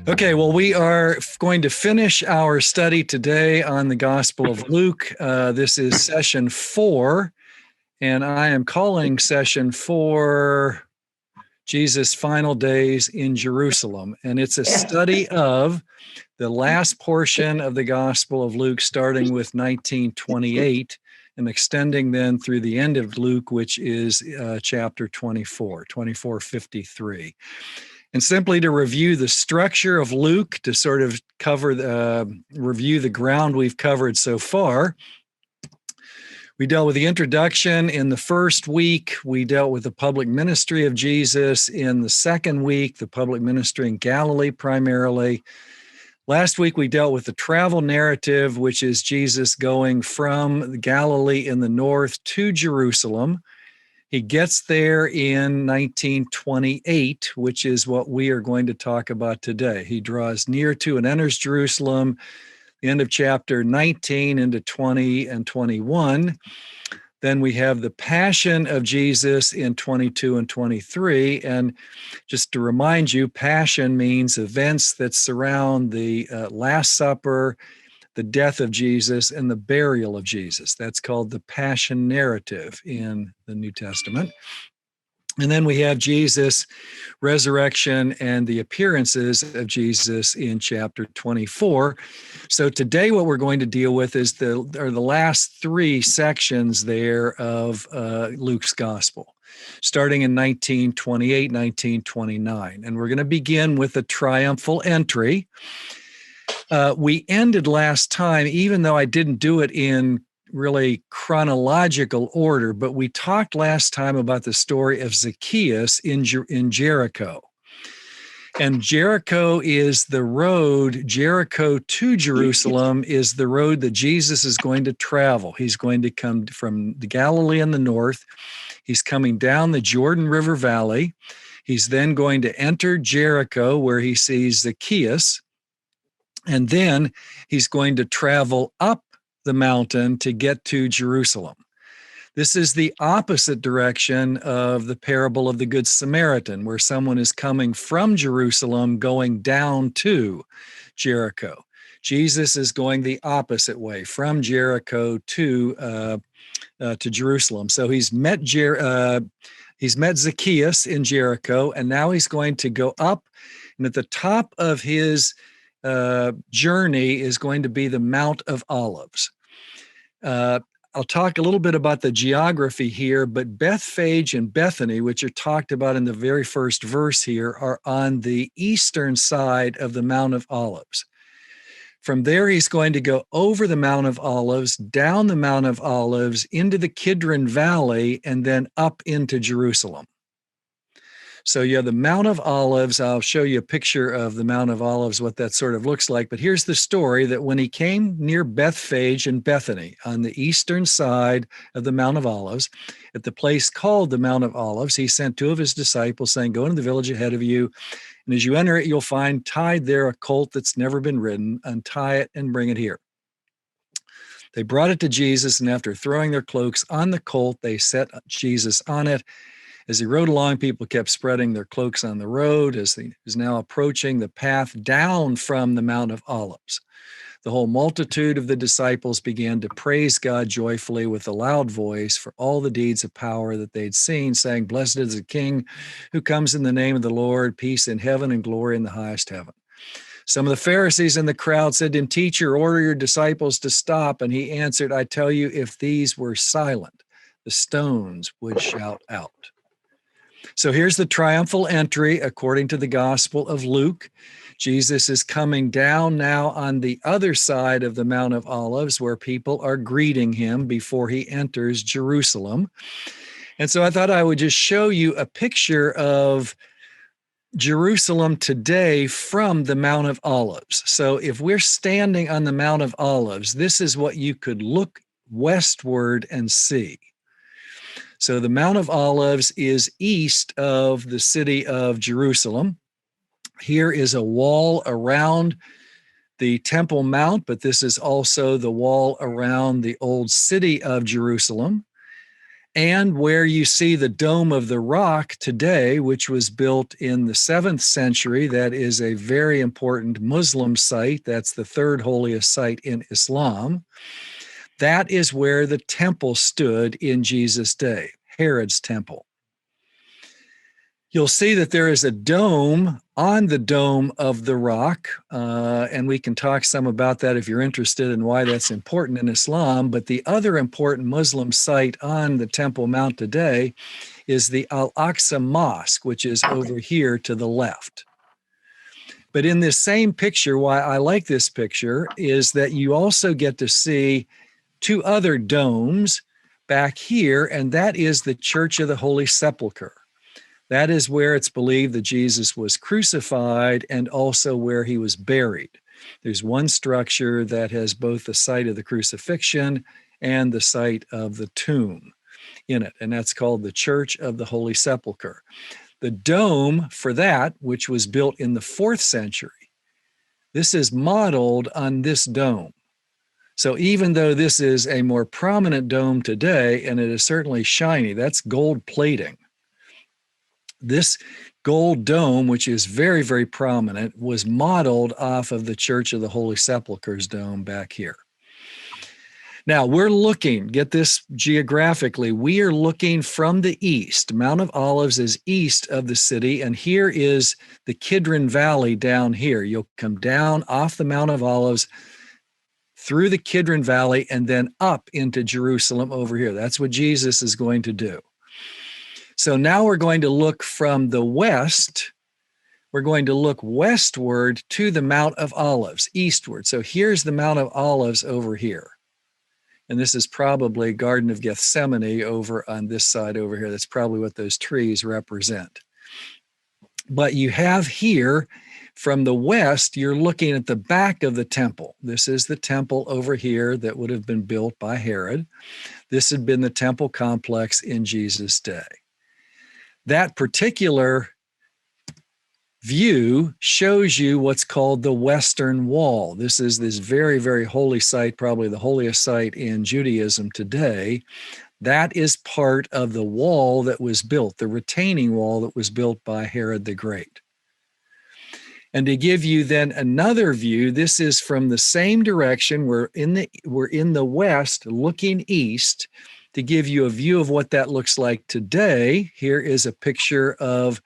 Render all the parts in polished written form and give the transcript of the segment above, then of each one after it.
Okay, well, we are going to finish our study today on the Gospel of Luke. This is session 4, and I am calling session 4 Jesus' Final Days in Jerusalem. And it's a study of the last portion of the Gospel of Luke, starting with 1928 and extending then through the end of Luke, which is chapter 2453. And simply to review the structure of Luke, to sort of review the ground we've covered so far. We dealt with the introduction in the first week. We dealt with the public ministry of Jesus in the second week, the public ministry in Galilee primarily. Last week, we dealt with the travel narrative, which is Jesus going from Galilee in the north to Jerusalem. He gets there in 1928, which is what we are going to talk about today. He draws near to and enters Jerusalem, the end of chapter 19 into 20 and 21. Then we have the Passion of Jesus in 22 and 23. And just to remind you, Passion means events that surround the Last Supper, the death of Jesus, and the burial of Jesus. That's called the Passion narrative in the New Testament. And then we have Jesus' resurrection and the appearances of Jesus in chapter 24. So today what we're going to deal with is the last 3 sections there of Luke's gospel, starting in 1928, 1929. And we're going to begin with the triumphal entry. We ended last time, even though I didn't do it in really chronological order, but we talked last time about the story of Zacchaeus in Jericho. And Jericho is the road, Jericho to Jerusalem is the road that Jesus is going to travel. He's going to come from the Galilee in the north. He's coming down the Jordan River Valley. He's then going to enter Jericho, where he sees Zacchaeus. And then he's going to travel up the mountain to get to Jerusalem. This is the opposite direction of the parable of the Good Samaritan, where someone is coming from Jerusalem going down to Jericho. Jesus is going the opposite way, from Jericho to Jerusalem. So he's met Zacchaeus in Jericho, and now he's going to go up, and at the top of his journey is going to be the Mount of Olives. I'll talk a little bit about the geography here, but Bethphage and Bethany, which are talked about in the very first verse here, are on the eastern side of the Mount of Olives. From there, he's going to go over the Mount of Olives, down the Mount of Olives, into the Kidron Valley, and then up into Jerusalem. So you have the Mount of Olives. I'll show you a picture of the Mount of Olives, what that sort of looks like. But here's the story, that when he came near Bethphage and Bethany on the eastern side of the Mount of Olives, at the place called the Mount of Olives, he sent 2 of his disciples saying, go into the village ahead of you. And as you enter it, you'll find tied there a colt that's never been ridden. Untie it and bring it here. They brought it to Jesus, and after throwing their cloaks on the colt, they set Jesus on it. As he rode along, people kept spreading their cloaks on the road as he was now approaching the path down from the Mount of Olives. The whole multitude of the disciples began to praise God joyfully with a loud voice for all the deeds of power that they'd seen, saying, "Blessed is the King who comes in the name of the Lord, peace in heaven and glory in the highest heaven." Some of the Pharisees in the crowd said to him, "Teacher, order your disciples to stop." And he answered, "I tell you, if these were silent, the stones would shout out." So here's the triumphal entry according to the Gospel of Luke. Jesus is coming down now on the other side of the Mount of Olives, where people are greeting him before he enters Jerusalem. And so I thought I would just show you a picture of Jerusalem today from the Mount of Olives. So if we're standing on the Mount of Olives, this is what you could look westward and see. So the Mount of Olives is east of the city of Jerusalem. Here is a wall around the Temple Mount, but this is also the wall around the old city of Jerusalem. and where you see the Dome of the Rock today, which was built in the 7th century. That is a very important Muslim site. That's the third holiest site in Islam. That is where the temple stood in Jesus' day, Herod's temple. You'll see that there is a dome on the Dome of the Rock, and we can talk some about that if you're interested in why that's important in Islam. But the other important Muslim site on the Temple Mount today is the Al-Aqsa Mosque, which is over here to the left. But in this same picture, why I like this picture is that you also get to see two other domes back here, and that is the Church of the Holy Sepulchre. That is where it's believed that Jesus was crucified and also where he was buried. There's one structure that has both the site of the crucifixion and the site of the tomb in it, and that's called the Church of the Holy Sepulchre. The dome for that, which was built in the 4th century, this is modeled on this dome. So even though this is a more prominent dome today, and it is certainly shiny, that's gold plating. This gold dome, which is very, very prominent, was modeled off of the Church of the Holy Sepulchre's dome back here. Now we're looking, get this geographically, we are looking from the east. Mount of Olives is east of the city, and here is the Kidron Valley down here. You'll come down off the Mount of Olives, through the Kidron Valley, and then up into Jerusalem over here. That's what Jesus is going to do. So now we're going to look from the west. We're going to look westward to the Mount of Olives, eastward. So here's the Mount of Olives over here. And this is probably Garden of Gethsemane over on this side over here. That's probably what those trees represent. But you have here, from the west, you're looking at the back of the temple. This is the temple over here that would have been built by Herod. This had been the temple complex in Jesus' day. That particular view shows you what's called the Western Wall. This is this very, very holy site, probably the holiest site in Judaism today. That is part of the wall that was built, the retaining wall that was built by Herod the Great. And to give you then another view, this is from the same direction. We're in the west, looking east. To give you a view of what that looks like today, here is a picture of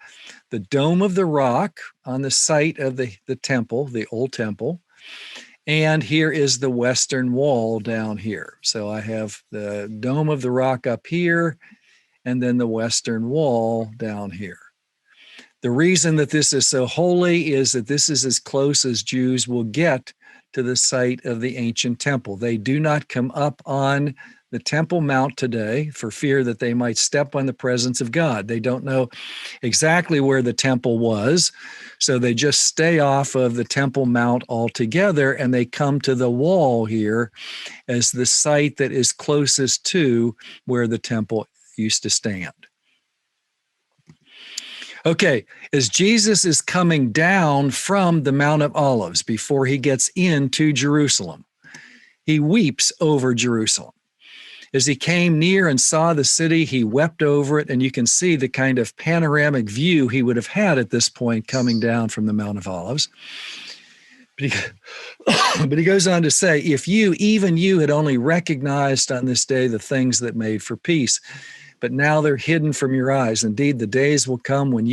the Dome of the Rock on the site of the temple, the old temple. And here is the Western Wall down here. So I have the Dome of the Rock up here, and then the Western Wall down here. The reason that this is so holy is that this is as close as Jews will get to the site of the ancient temple. They do not come up on the Temple Mount today for fear that they might step on the presence of God. They don't know exactly where the temple was, so they just stay off of the Temple Mount altogether, and they come to the wall here as the site that is closest to where the temple used to stand. Okay, as Jesus is coming down from the Mount of Olives before he gets into Jerusalem, he weeps over Jerusalem. As he came near and saw the city, he wept over it, and you can see the kind of panoramic view he would have had at this point coming down from the Mount of Olives. But he goes on to say, if you, even you, had only recognized on this day the things that made for peace, but now they're hidden from your eyes. Indeed, the days will come when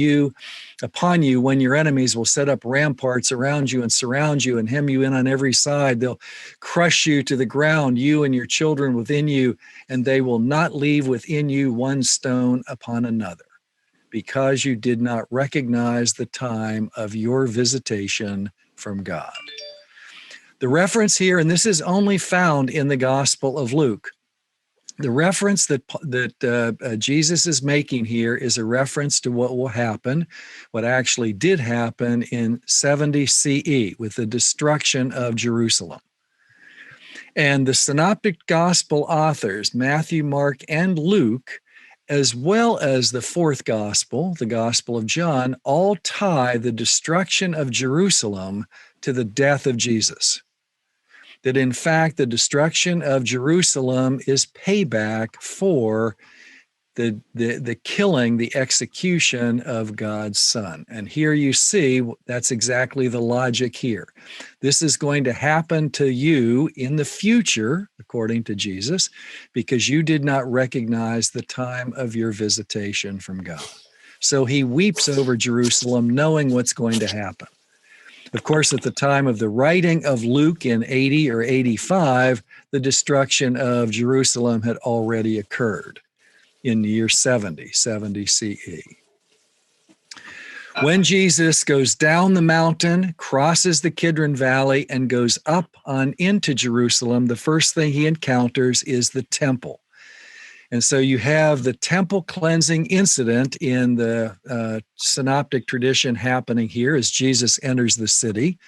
upon you, when your enemies will set up ramparts around you and surround you and hem you in on every side. They'll crush you to the ground, you and your children within you, and they will not leave within you one stone upon another, because you did not recognize the time of your visitation from God. The reference here, and this is only found in the Gospel of Luke, the reference that Jesus is making here is a reference to what will happen, what actually did happen in 70 CE with the destruction of Jerusalem. And the Synoptic Gospel authors, Matthew, Mark, and Luke, as well as the fourth Gospel, the Gospel of John, all tie the destruction of Jerusalem to the death of Jesus. That in fact, the destruction of Jerusalem is payback for the killing, the execution of God's Son. And here you see that's exactly the logic here. This is going to happen to you in the future, according to Jesus, because you did not recognize the time of your visitation from God. So he weeps over Jerusalem, knowing what's going to happen. Of course, at the time of the writing of Luke in 80 or 85, the destruction of Jerusalem had already occurred in the year 70 CE. When Jesus goes down the mountain, crosses the Kidron Valley, and goes up on into Jerusalem, the first thing he encounters is the temple. And so you have the temple cleansing incident in the synoptic tradition happening here as Jesus enters the city.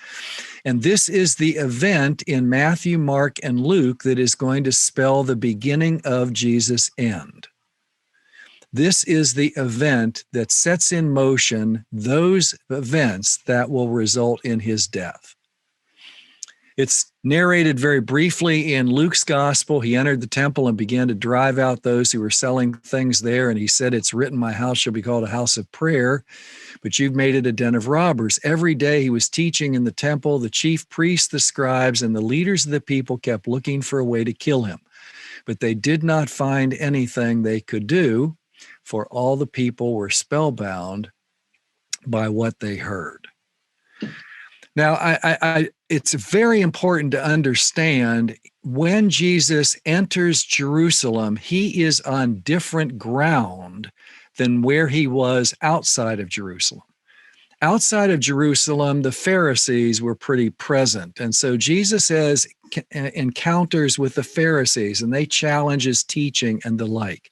And this is the event in Matthew, Mark, and Luke that is going to spell the beginning of Jesus' end. This is the event that sets in motion those events that will result in his death. It's narrated very briefly in Luke's gospel. He entered the temple and began to drive out those who were selling things there. And he said, "It's written, my house shall be called a house of prayer, but you've made it a den of robbers." Every day he was teaching in the temple. The chief priests, the scribes, and the leaders of the people kept looking for a way to kill him. But they did not find anything they could do, for all the people were spellbound by what they heard. Now, it's very important to understand when Jesus enters Jerusalem, he is on different ground than where he was outside of Jerusalem. Outside of Jerusalem, the Pharisees were pretty present. And so Jesus has encounters with the Pharisees, and they challenge his teaching and the like.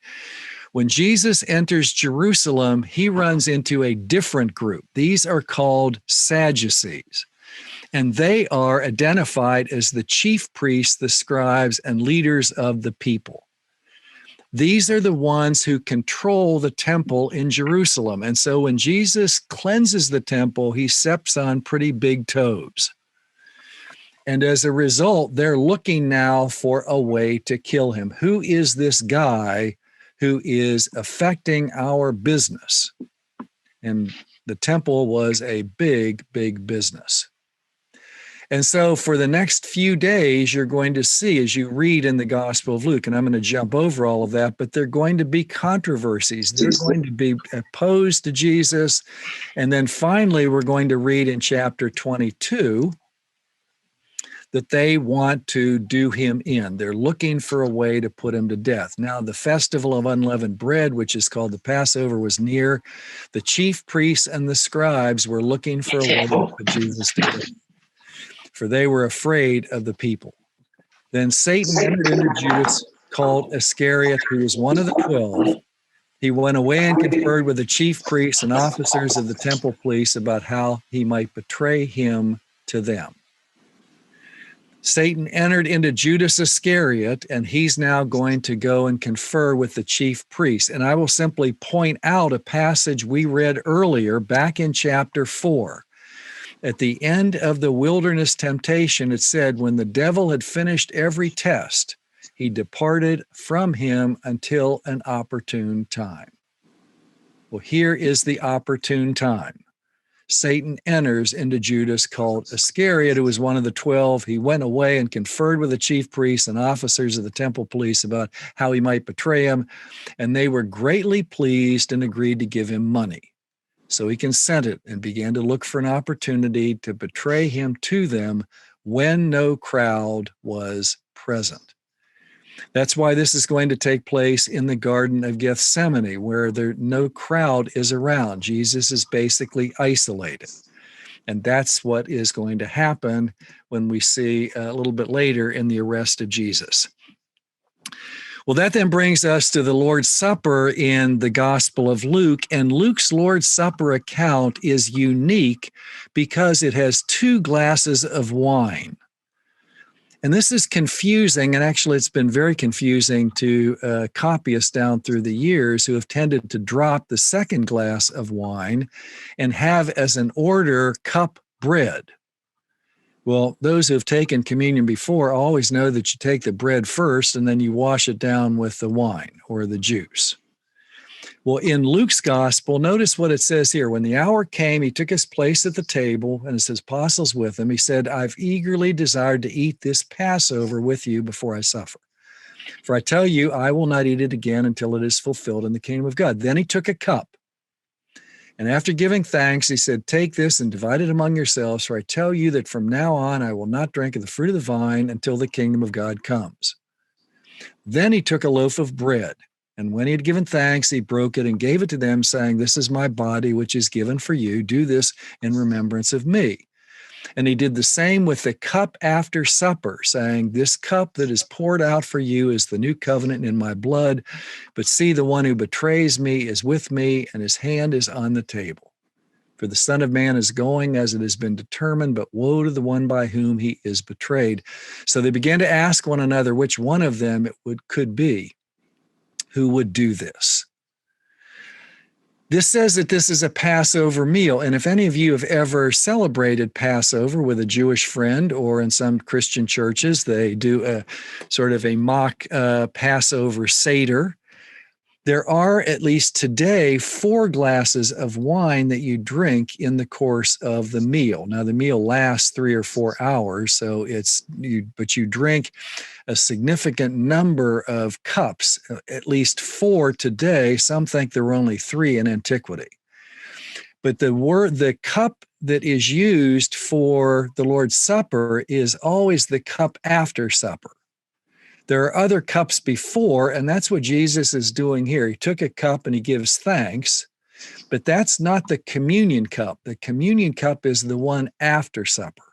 When Jesus enters Jerusalem, he runs into a different group. These are called Sadducees, and they are identified as the chief priests, the scribes, and leaders of the people. These are the ones who control the temple in Jerusalem. And so when Jesus cleanses the temple, he steps on pretty big toes. And as a result, they're looking now for a way to kill him. Who is this guy who is affecting our business? And the temple was a big, big business. And so for the next few days, you're going to see, as you read in the Gospel of Luke, and I'm going to jump over all of that, but there are going to be controversies. They're going to be opposed to Jesus. And then finally, we're going to read in chapter 22 that they want to do him in. They're looking for a way to put him to death. Now, the festival of unleavened bread, which is called the Passover, was near. The chief priests and the scribes were looking for a way to put Jesus to death, for they were afraid of the people. Then Satan entered into Judas, called Iscariot, who was one of the 12. He went away and conferred with the chief priests and officers of the temple police about how he might betray him to them. Satan entered into Judas Iscariot, and he's now going to go and confer with the chief priests. And I will simply point out a passage we read earlier back in chapter 4. At the end of the wilderness temptation, it said, when the devil had finished every test, he departed from him until an opportune time. Well, here is the opportune time. Satan enters into Judas, called Iscariot, who was one of the 12. He went away and conferred with the chief priests and officers of the temple police about how he might betray him, and they were greatly pleased and agreed to give him money. So he consented and began to look for an opportunity to betray him to them when no crowd was present. That's why this is going to take place in the Garden of Gethsemane, where no crowd is around. Jesus is basically isolated. And that's what is going to happen when we see a little bit later in the arrest of Jesus. Well, that then brings us to the Lord's Supper in the Gospel of Luke. And Luke's Lord's Supper account is unique because it has 2 glasses of wine. And this is confusing, and actually it's been very confusing to copyists down through the years who have tended to drop the second glass of wine and have as an order cup bread. Well, those who have taken communion before always know that you take the bread first and then you wash it down with the wine or the juice. Well, in Luke's gospel, notice what it says here. When the hour came, he took his place at the table and his apostles with him. He said, I've eagerly desired to eat this Passover with you before I suffer. For I tell you, I will not eat it again until it is fulfilled in the kingdom of God. Then he took a cup. And after giving thanks, he said, take this and divide it among yourselves. For I tell you that from now on, I will not drink of the fruit of the vine until the kingdom of God comes. Then he took a loaf of bread. And when he had given thanks, he broke it and gave it to them, saying, this is my body, which is given for you. Do this in remembrance of me. And he did the same with the cup after supper, saying, this cup that is poured out for you is the new covenant in my blood. But see, the one who betrays me is with me, and his hand is on the table. For the Son of Man is going as it has been determined, but woe to the one by whom he is betrayed. So they began to ask one another which one of them could be who would do this. This says that this is a Passover meal. And if any of you have ever celebrated Passover with a Jewish friend, or in some Christian churches, they do a sort of a mock Passover Seder. There are, at least today, 4 glasses of wine that you drink in the course of the meal. Now, the meal lasts 3 or 4 hours, but you drink a significant number of cups, at least 4 today. Some think there were only 3 in antiquity. But the cup that is used for the Lord's Supper is always the cup after supper. There are other cups before, and that's what Jesus is doing here. He took a cup and he gives thanks, but that's not the communion cup. The communion cup is the one after supper.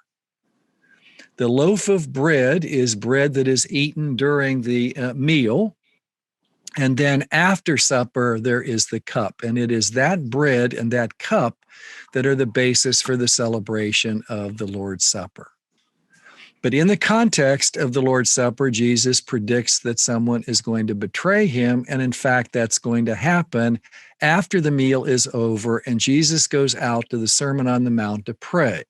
The loaf of bread is bread that is eaten during the meal, and then after supper, there is the cup, and it is that bread and that cup that are the basis for the celebration of the Lord's Supper. But in the context of the Lord's Supper, Jesus predicts that someone is going to betray him. And in fact, that's going to happen after the meal is over and Jesus goes out to the Sermon on the Mount to pray.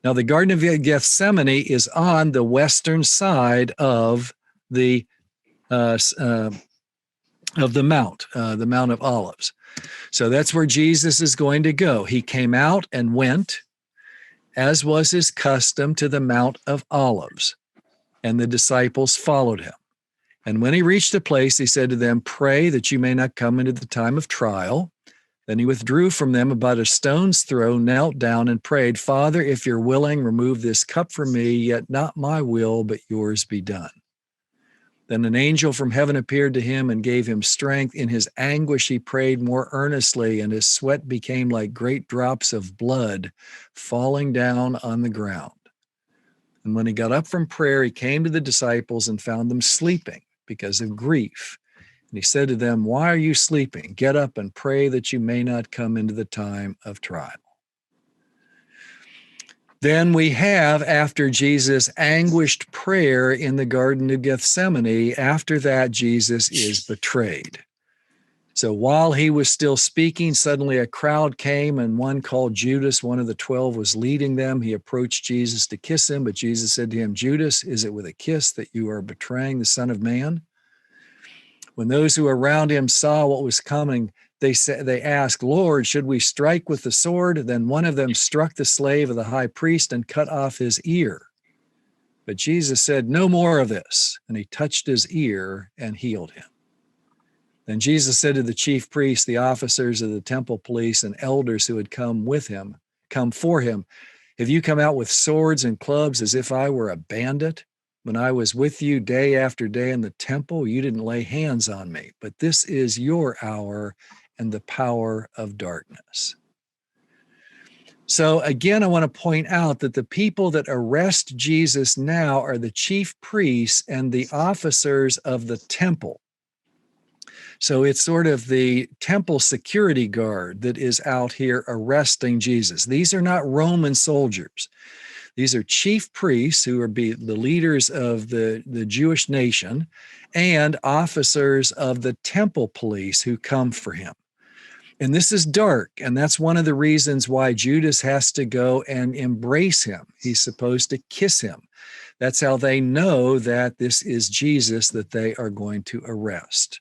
Now, the Garden of Gethsemane is on the western side of the Mount, the Mount of Olives. So that's where Jesus is going to go. He came out and went, as was his custom, to the Mount of Olives, and the disciples followed him. And when he reached the place, he said to them, pray that you may not come into the time of trial. Then he withdrew from them about a stone's throw, knelt down and prayed, Father, if you're willing, remove this cup from me, yet not my will, but yours be done. Then an angel from heaven appeared to him and gave him strength. In his anguish, he prayed more earnestly, and his sweat became like great drops of blood falling down on the ground. And when he got up from prayer, he came to the disciples and found them sleeping because of grief. And he said to them, why are you sleeping? Get up and pray that you may not come into the time of trial. Then we have, after Jesus' anguished prayer in the Garden of Gethsemane, after that, Jesus is betrayed. So while he was still speaking, suddenly a crowd came, and one called Judas, one of the 12, was leading them. He approached Jesus to kiss him, but Jesus said to him, Judas, is it with a kiss that you are betraying the Son of Man? When those who were around him saw what was coming, they asked, Lord, should we strike with the sword? Then one of them struck the slave of the high priest and cut off his ear. But Jesus said, no more of this. And he touched his ear and healed him. Then Jesus said to the chief priests, the officers of the temple police, and elders who had come for him, have you come out with swords and clubs as if I were a bandit? When I was with you day after day in the temple, you didn't lay hands on me, but this is your hour and the power of darkness. So again, I want to point out that the people that arrest Jesus now are the chief priests and the officers of the temple. So it's sort of the temple security guard that is out here arresting Jesus. These are not Roman soldiers. These are chief priests who are the leaders of the Jewish nation and officers of the temple police who come for him. And this is dark, and that's one of the reasons why Judas has to go and embrace him. He's supposed to kiss him. That's how they know that this is Jesus that they are going to arrest.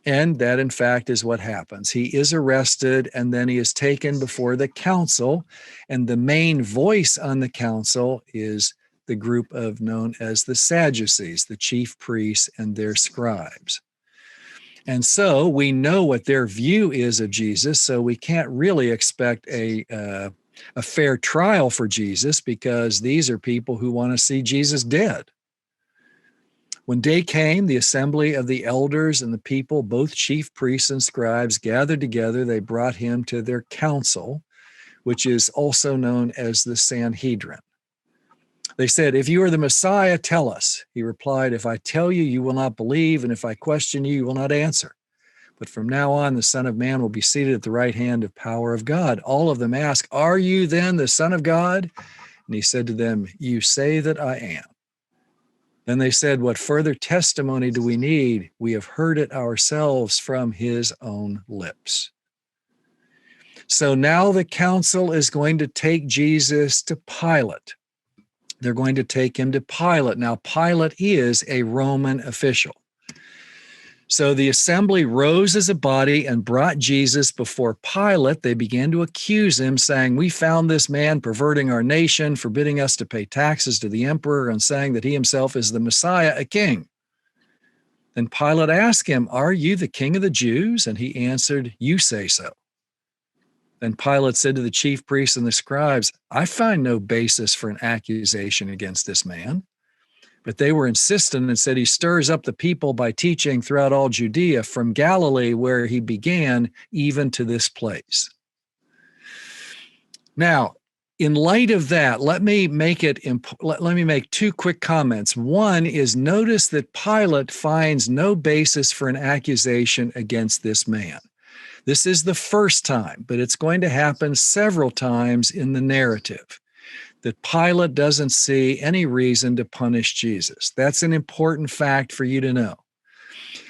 And that, in fact, is what happens. He is arrested, and then he is taken before the council. And the main voice on the council is the group of known as the Sadducees, the chief priests and their scribes. And so we know what their view is of Jesus, so we can't really expect a fair trial for Jesus, because these are people who want to see Jesus dead. When day came, the assembly of the elders and the people, both chief priests and scribes, gathered together. They brought him to their council, which is also known as the Sanhedrin. They said, "If you are the Messiah, tell us." He replied, "If I tell you, you will not believe, and if I question you, you will not answer. But from now on, the Son of Man will be seated at the right hand of power of God." All of them asked, "Are you then the Son of God?" And he said to them, "You say that I am." Then they said, "What further testimony do we need? We have heard it ourselves from his own lips." So now the council is going to take Jesus to Pilate. They're going to take him to Pilate. Now, Pilate is a Roman official. So the assembly rose as a body and brought Jesus before Pilate. They began to accuse him, saying, "We found this man perverting our nation, forbidding us to pay taxes to the emperor, and saying that he himself is the Messiah, a king." Then Pilate asked him, "Are you the king of the Jews?" And he answered, "You say so." Then Pilate said to the chief priests and the scribes, "I find no basis for an accusation against this man." But they were insistent and said, "He stirs up the people by teaching throughout all Judea, from Galilee where he began, even to this place." Now, in light of that, let me make two quick comments. One is, notice that Pilate finds no basis for an accusation against this man. This is the first time, but it's going to happen several times in the narrative, that Pilate doesn't see any reason to punish Jesus. That's an important fact for you to know.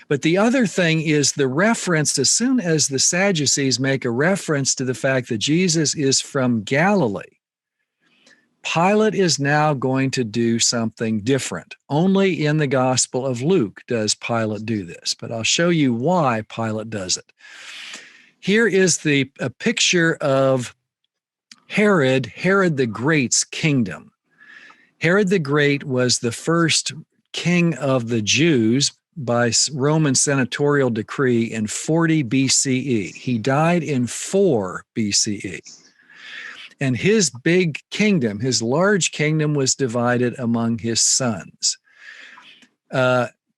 But the other thing is the reference, as soon as the Sadducees make a reference to the fact that Jesus is from Galilee, Pilate is now going to do something different. Only in the Gospel of Luke does Pilate do this, but I'll show you why Pilate does it. Here is a picture of Herod the Great's kingdom. Herod the Great was the first king of the Jews by Roman senatorial decree in 40 BCE. He died in 4 BCE. And his big kingdom, his large kingdom, was divided among his sons.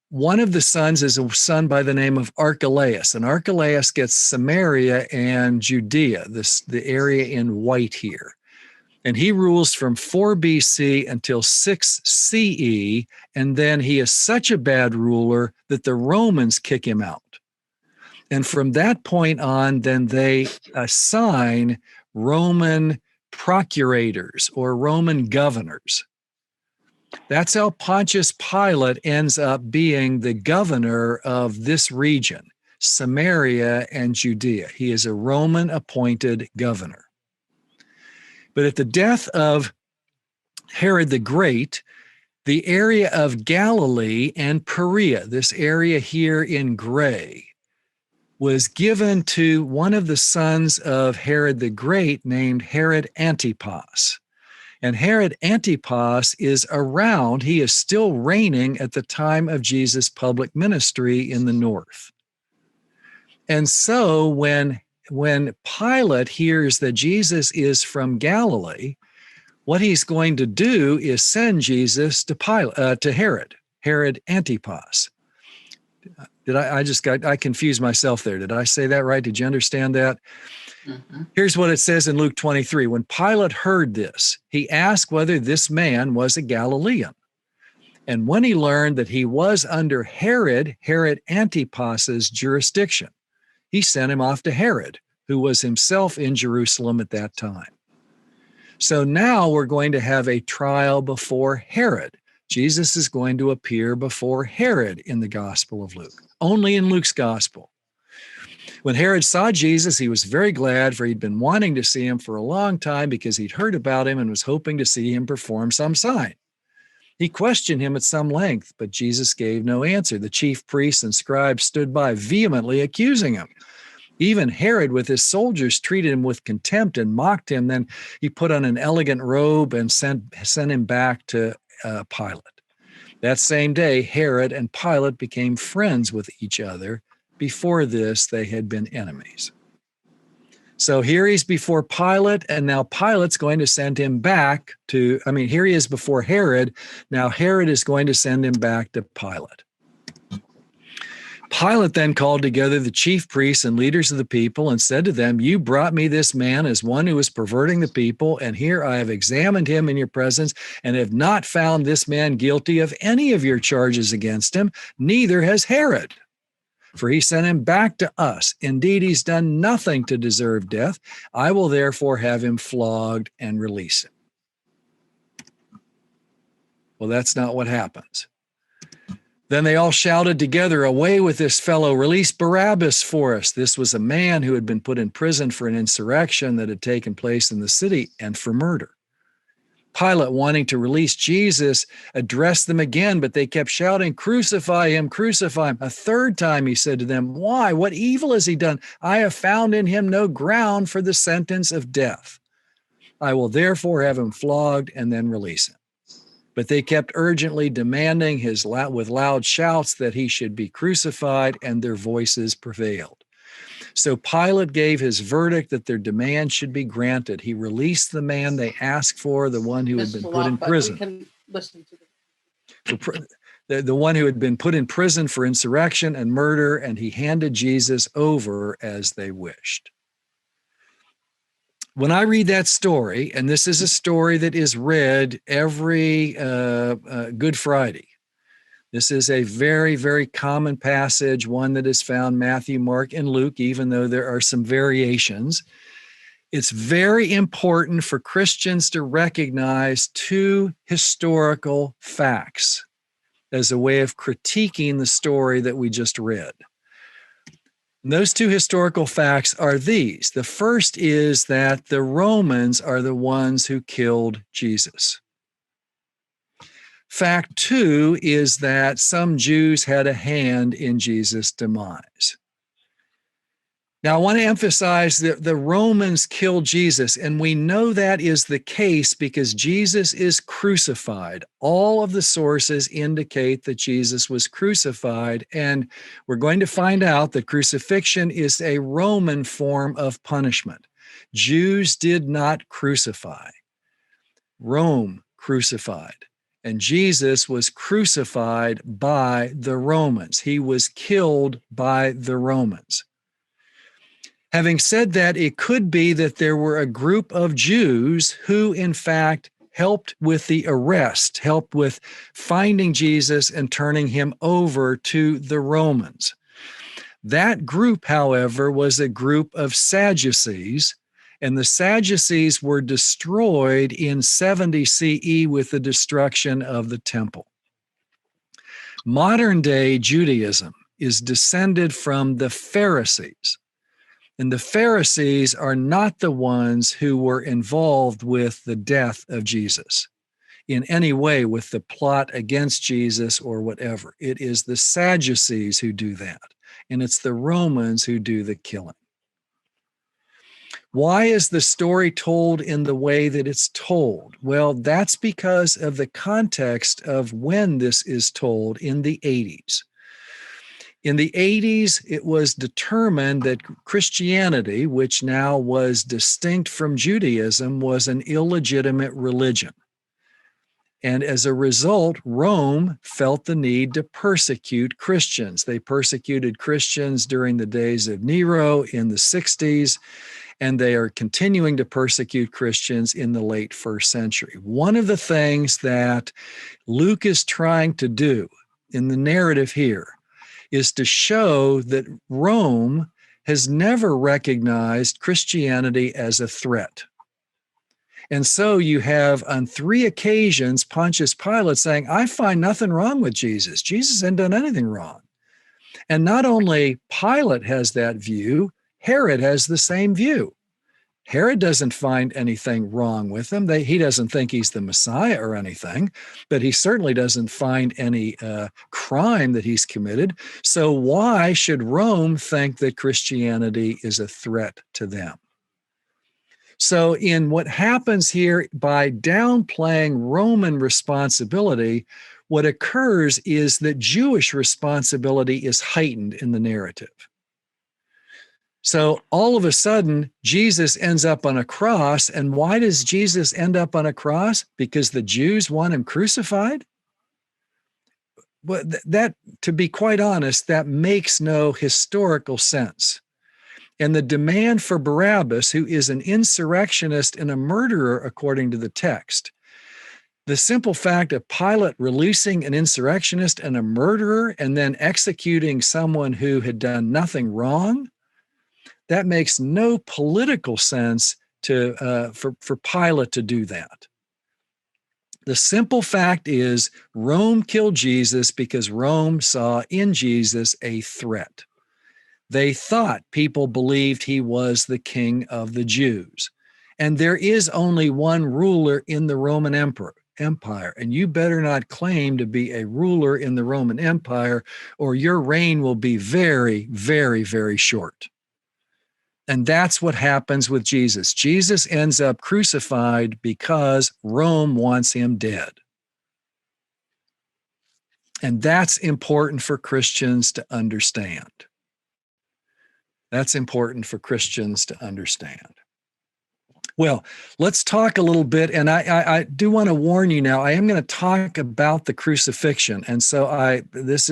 One of the sons is a son by the name of Archelaus, and Archelaus gets Samaria and Judea, the area in white here. And he rules from 4 BC until 6 CE, and then he is such a bad ruler that the Romans kick him out. And from that point on, then they assign Roman procurators or Roman governors. That's how Pontius Pilate ends up being the governor of this region, Samaria and Judea. He is a Roman appointed governor. But at the death of Herod the Great, the area of Galilee and Perea, this area here in gray, was given to one of the sons of Herod the Great named Herod Antipas. And Herod Antipas is around, he is still reigning at the time of Jesus' public ministry in the north. And so when Pilate hears that Jesus is from Galilee, what he's going to do is send Jesus to Herod Antipas. I confused myself there. Did I say that right? Did you understand that? Mm-hmm. Here's what it says in Luke 23. When Pilate heard this, he asked whether this man was a Galilean. And when he learned that he was under Herod Antipas's jurisdiction, he sent him off to Herod, who was himself in Jerusalem at that time. So now we're going to have a trial before Herod. Jesus is going to appear before Herod in the Gospel of Luke, only in Luke's Gospel. When Herod saw Jesus, he was very glad, for he'd been wanting to see him for a long time because he'd heard about him and was hoping to see him perform some sign. He questioned him at some length, but Jesus gave no answer. The chief priests and scribes stood by, vehemently accusing him. Even Herod with his soldiers treated him with contempt and mocked him. Then he put on an elegant robe and sent him back to Pilate. That same day, Herod and Pilate became friends with each other. Before this, they had been enemies. So here he's before Pilate, and now Pilate's going to send him back to, here he is before Herod. Now Herod is going to send him back to Pilate. Pilate then called together the chief priests and leaders of the people and said to them, "You brought me this man as one who is perverting the people, and here I have examined him in your presence and have not found this man guilty of any of your charges against him, neither has Herod. For he sent him back to us. Indeed, he's done nothing to deserve death. I will therefore have him flogged and release him." Well, that's not what happens. Then they all shouted together, "Away with this fellow, release Barabbas for us." This was a man who had been put in prison for an insurrection that had taken place in the city and for murder. Pilate, wanting to release Jesus, addressed them again, but they kept shouting, "Crucify him, crucify him." A third time he said to them, "Why? What evil has he done? I have found in him no ground for the sentence of death. I will therefore have him flogged and then release him." But they kept urgently demanding with loud shouts that he should be crucified, and their voices prevailed. So Pilate gave his verdict that their demand should be granted. He released the man they asked for, the one who had been put in prison. The one who had been put in prison for insurrection and murder, and he handed Jesus over as they wished. When I read that story, and this is a story that is read every Good Friday, this is a very, very common passage, one that is found Matthew, Mark, and Luke, even though there are some variations. It's very important for Christians to recognize two historical facts as a way of critiquing the story that we just read. And those two historical facts are these. The first is that the Romans are the ones who killed Jesus. Fact two is that some Jews had a hand in Jesus' demise. Now, I want to emphasize that the Romans killed Jesus, and we know that is the case because Jesus is crucified. All of the sources indicate that Jesus was crucified, and we're going to find out that crucifixion is a Roman form of punishment. Jews did not crucify. Rome crucified. And Jesus was crucified by the Romans. He was killed by the Romans. Having said that, it could be that there were a group of Jews who, in fact, helped with the arrest, helped with finding Jesus and turning him over to the Romans. That group, however, was a group of Sadducees, and the Sadducees were destroyed in 70 CE with the destruction of the temple. Modern day Judaism is descended from the Pharisees. And the Pharisees are not the ones who were involved with the death of Jesus in any way with the plot against Jesus or whatever. It is the Sadducees who do that, and it's the Romans who do the killing. Why is the story told in the way that it's told? Well, that's because of the context of when this is told in the 80s. In the 80s, it was determined that Christianity, which now was distinct from Judaism, was an illegitimate religion. And as a result, Rome felt the need to persecute Christians. They persecuted Christians during the days of Nero in the 60s, and they are continuing to persecute Christians in the late first century. One of the things that Luke is trying to do in the narrative here is to show that Rome has never recognized Christianity as a threat. And so you have on 3 occasions Pontius Pilate saying, "I find nothing wrong with Jesus. Jesus hasn't done anything wrong." And not only Pilate has that view, Herod has the same view. Herod doesn't find anything wrong with him. He doesn't think he's the Messiah or anything, but he certainly doesn't find any crime that he's committed. So why should Rome think that Christianity is a threat to them? So in what happens here, by downplaying Roman responsibility, what occurs is that Jewish responsibility is heightened in the narrative. So all of a sudden, Jesus ends up on a cross. And why does Jesus end up on a cross? Because the Jews want him crucified? Well, to be quite honest, that makes no historical sense. And the demand for Barabbas, who is an insurrectionist and a murderer, according to the text, the simple fact of Pilate releasing an insurrectionist and a murderer and then executing someone who had done nothing wrong, that makes no political sense for Pilate to do that. The simple fact is Rome killed Jesus because Rome saw in Jesus a threat. They thought people believed he was the king of the Jews. And there is only one ruler in the Roman Empire, and you better not claim to be a ruler in the Roman Empire, or your reign will be very, very, very short. And that's what happens with Jesus. Jesus ends up crucified because Rome wants him dead. And that's important for Christians to understand. That's important for Christians to understand. Well, let's talk a little bit, and I do want to warn you now, I am going to talk about the crucifixion. And so this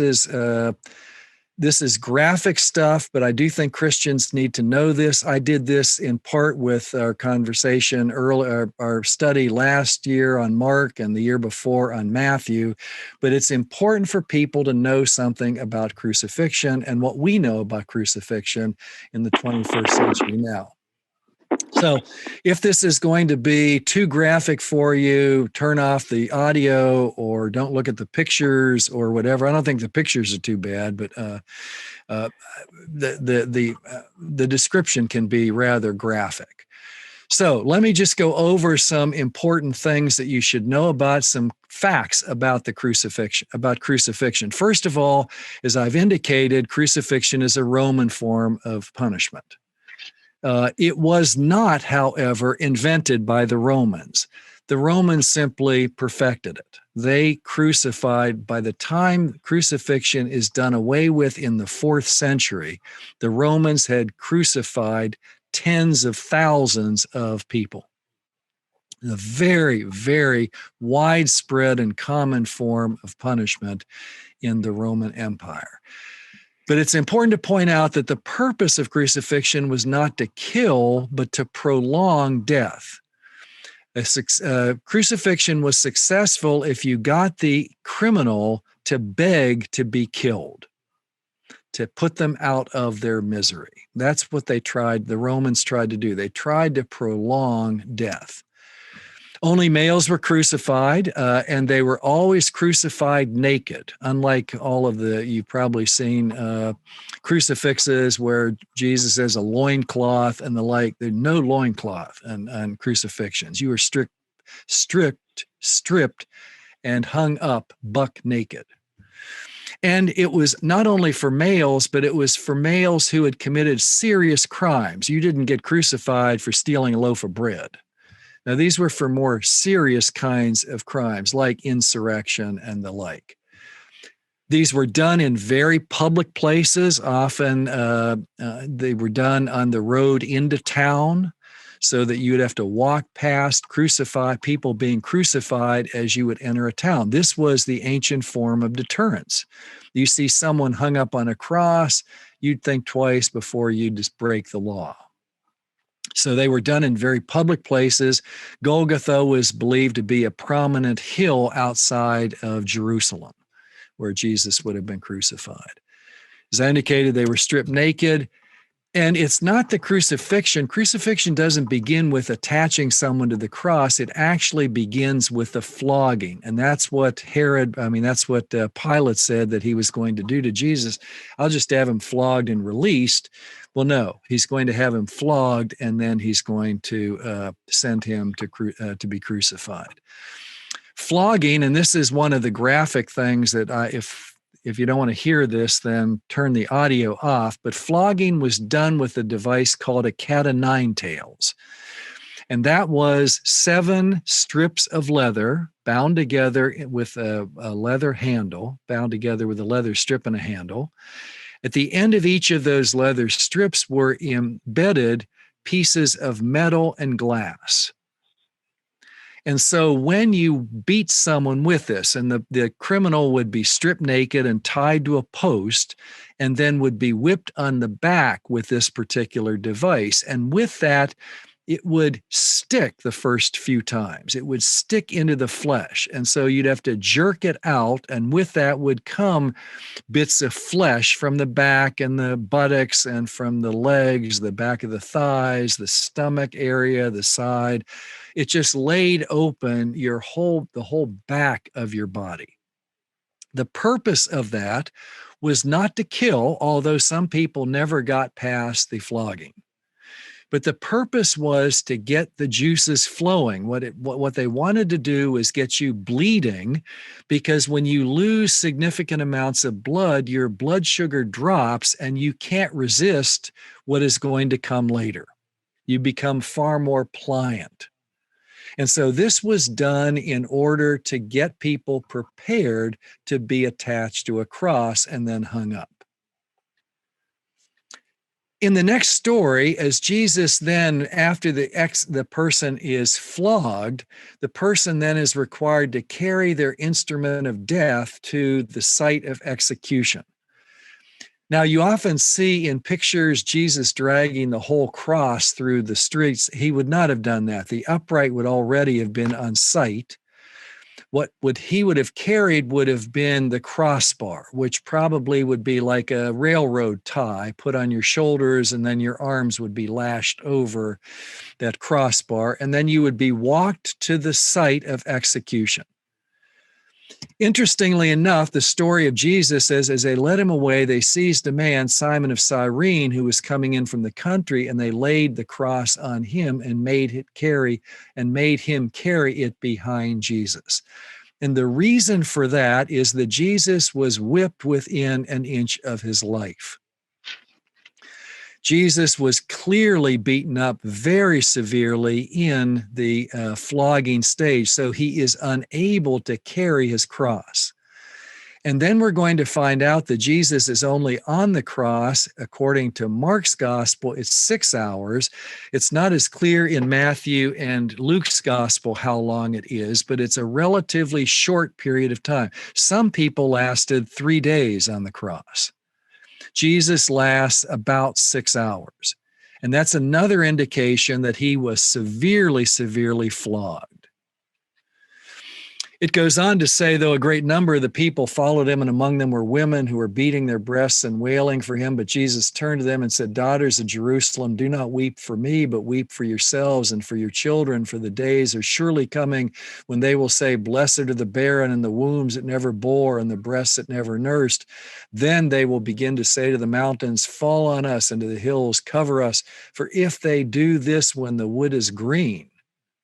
is graphic stuff, but I do think Christians need to know this. I did this in part with our conversation earlier, our study last year on Mark and the year before on Matthew. But it's important for people to know something about crucifixion and what we know about crucifixion in the 21st century now. So if this is going to be too graphic for you, turn off the audio or don't look at the pictures or whatever. I don't think the pictures are too bad, but the description can be rather graphic. So let me just go over some important things that you should know about, some facts about the crucifixion. First of all, as I've indicated, crucifixion is a Roman form of punishment. It was not, however, invented by the Romans. The Romans simply perfected it. They crucified, by the time crucifixion is done away with in the 4th century, the Romans had crucified tens of thousands of people. A very, very widespread and common form of punishment in the Roman Empire. But it's important to point out that the purpose of crucifixion was not to kill, but to prolong death. Crucifixion was successful if you got the criminal to beg to be killed, to put them out of their misery. That's what the Romans tried to do. They tried to prolong death. Only males were crucified, and they were always crucified naked, unlike all of you've probably seen crucifixes where Jesus has a loincloth and the like. There's no loincloth on crucifixions. You were stripped, and hung up buck naked. And it was not only for males, but it was for males who had committed serious crimes. You didn't get crucified for stealing a loaf of bread. Now, these were for more serious kinds of crimes like insurrection and the like. These were done in very public places. Often they were done on the road into town so that you would have to walk past people being crucified as you would enter a town. This was the ancient form of deterrence. You see someone hung up on a cross, you'd think twice before you just break the law. So they were done in very public places. Golgotha was believed to be a prominent hill outside of Jerusalem, where Jesus would have been crucified. As I indicated, they were stripped naked. And it's not the crucifixion. Crucifixion doesn't begin with attaching someone to the cross. It actually begins with the flogging. And that's what Pilate said that he was going to do to Jesus. I'll just have him flogged and released. Well, no, he's going to have him flogged, and then he's going to send him to be crucified. Flogging, and this is one of the graphic things that if you don't want to hear this, then turn the audio off. But flogging was done with a device called a cat o' nine tails. And that was 7 strips of leather bound together with a leather handle, bound together with a leather strip and a handle. At the end of each of those leather strips were embedded pieces of metal and glass. And so when you beat someone with this, and the criminal would be stripped naked and tied to a post, and then would be whipped on the back with this particular device. And with that, it would stick the first few times. It would stick into the flesh. And so you'd have to jerk it out. And with that would come bits of flesh from the back and the buttocks and from the legs, the back of the thighs, the stomach area, the side. It just laid open the whole back of your body. The purpose of that was not to kill, although some people never got past the flogging. But the purpose was to get the juices flowing. What they wanted to do was get you bleeding, because when you lose significant amounts of blood, your blood sugar drops and you can't resist what is going to come later. You become far more pliant. And so this was done in order to get people prepared to be attached to a cross and then hung up. In the next story, as Jesus then, after the person is flogged, the person then is required to carry their instrument of death to the site of execution. Now, you often see in pictures Jesus dragging the whole cross through the streets. He would not have done that. The upright would already have been on site. What he would have carried would have been the crossbar, which probably would be like a railroad tie put on your shoulders, and then your arms would be lashed over that crossbar, and then you would be walked to the site of execution. Interestingly enough, the story of Jesus says, as they led him away, they seized a man, Simon of Cyrene, who was coming in from the country, and they laid the cross on him and made him carry it behind Jesus. And the reason for that is that Jesus was whipped within an inch of his life. Jesus was clearly beaten up very severely in the flogging stage, so he is unable to carry his cross. And then we're going to find out that Jesus is only on the cross, according to Mark's gospel, it's 6 hours. It's not as clear in Matthew and Luke's gospel how long it is, but it's a relatively short period of time. Some people lasted 3 days on the cross. Jesus lasts about 6 hours. And that's another indication that he was severely, severely flogged. It goes on to say, though, a great number of the people followed him, and among them were women who were beating their breasts and wailing for him. But Jesus turned to them and said, "Daughters of Jerusalem, do not weep for me, but weep for yourselves and for your children, for the days are surely coming when they will say, 'Blessed are the barren and the wombs that never bore and the breasts that never nursed.' Then they will begin to say to the mountains, 'Fall on us,' and to the hills, 'Cover us.' For if they do this when the wood is green,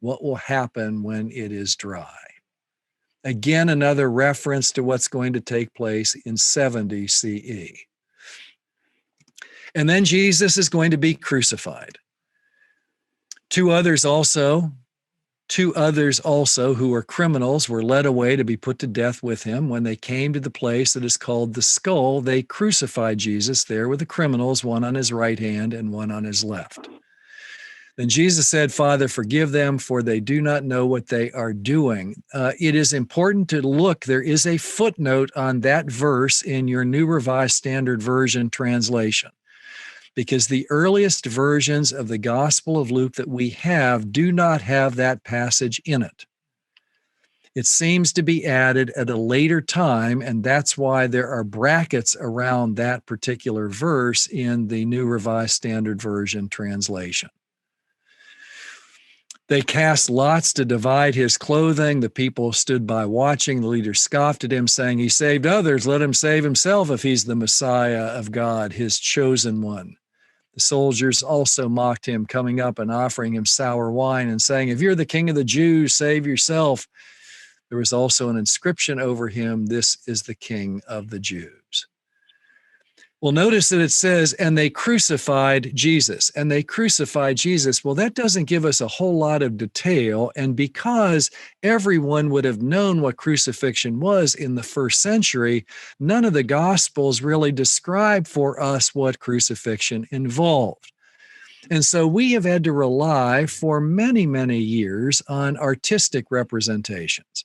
what will happen when it is dry?" Again, another reference to what's going to take place in 70 CE. And then Jesus is going to be crucified. Two others also who were criminals were led away to be put to death with him. When they came to the place that is called the Skull, they crucified Jesus there with the criminals, one on his right hand and one on his left. Then Jesus said, "Father, forgive them, for they do not know what they are doing." It is important to look. There is a footnote on that verse in your New Revised Standard Version translation, because the earliest versions of the Gospel of Luke that we have do not have that passage in it. It seems to be added at a later time, and that's why there are brackets around that particular verse in the New Revised Standard Version translation. They cast lots to divide his clothing. The people stood by watching. The leader scoffed at him, saying, "He saved others. Let him save himself if he's the Messiah of God, his chosen one." The The soldiers also mocked him, coming up and offering him sour wine and saying, "If you're the king of the Jews, save yourself." There was also an inscription over him, "This is the King of the Jews." Well, notice that it says, "And they crucified Jesus." And they crucified Jesus. Well, that doesn't give us a whole lot of detail. And because everyone would have known what crucifixion was in the first century, none of the Gospels really describe for us what crucifixion involved. And so we have had to rely for many, many years on artistic representations.